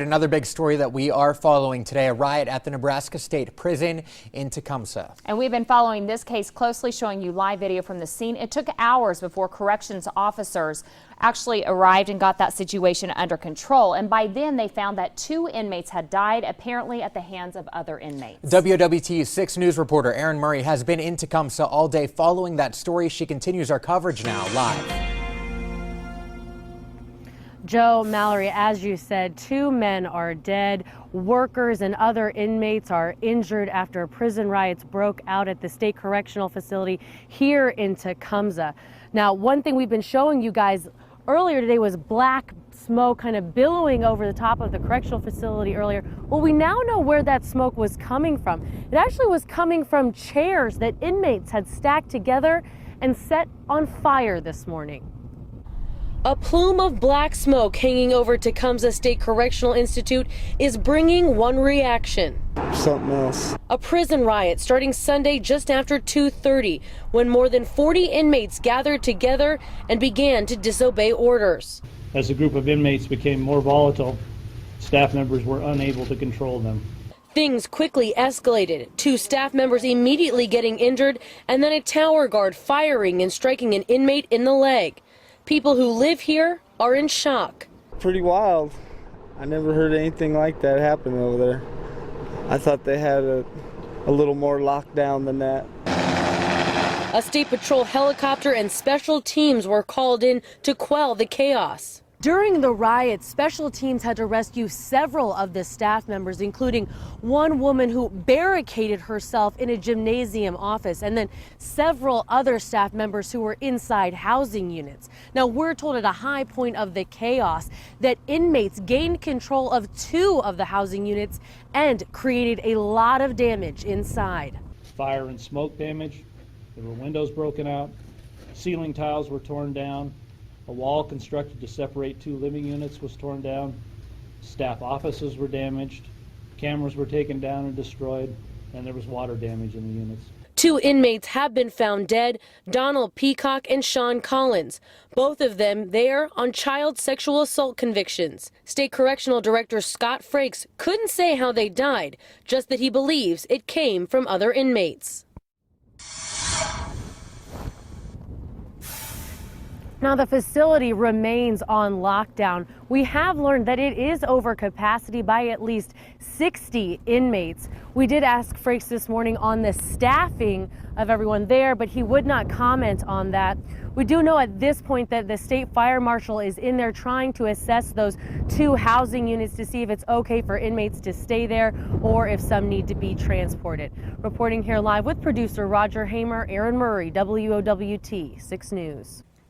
Another big story that we are following today, a riot at the Nebraska State Prison in Tecumseh. And we've been following this case closely, showing you live video from the scene. It took hours before corrections officers actually arrived and got that situation under control. And by then they found that 2 inmates had died, apparently at the hands of other inmates. WOWT's 6 News reporter Erin Murray has been in Tecumseh all day following that story. She continues our coverage now live. Joe, Mallory, as you said, 2 men are dead. Workers and other inmates are injured after prison riots broke out at the state correctional facility here in Tecumseh. Now, one thing we've been showing you guys earlier today was black smoke kind of billowing over the top of the correctional facility earlier. Well, we now know where that smoke was coming from. It actually was coming from chairs that inmates had stacked together and set on fire this morning. A plume of black smoke hanging over Tecumseh State Correctional Institute is bringing one reaction. Something else. A prison riot starting Sunday just after 2:30 when more than 40 inmates gathered together and began to disobey orders. As the group of inmates became more volatile, staff members were unable to control them. Things quickly escalated, 2 staff members immediately getting injured and then a tower guard firing and striking an inmate in the leg. People who live here are in shock. Pretty wild. I never heard anything like that happen over there. I thought they had a little more lockdown than that. A state patrol helicopter and special teams were called in to quell the chaos. During the riot, special teams had to rescue several of the staff members, including one woman who barricaded herself in a gymnasium office, and then several other staff members who were inside housing units. Now, we're told at a high point of the chaos that inmates gained control of 2 of the housing units and created a lot of damage inside. Fire and smoke damage. There were windows broken out. Ceiling tiles were torn down. A wall constructed to separate 2 living units was torn down. Staff offices were damaged. Cameras were taken down and destroyed, and there was water damage in the units. 2 inmates have been found dead, Donald Peacock and Sean Collins. Both of them there on child sexual assault convictions. State Correctional Director Scott Frakes couldn't say how they died, just that he believes it came from other inmates. Now, the facility remains on lockdown. We have learned that it is over capacity by at least 60 inmates. We did ask Frakes this morning on the staffing of everyone there, but he would not comment on that. We do know at this point that the state fire marshal is in there trying to assess those 2 housing units to see if it's okay for inmates to stay there or if some need to be transported. Reporting here live with producer Roger Hamer, Erin Murray, WOWT 6 News.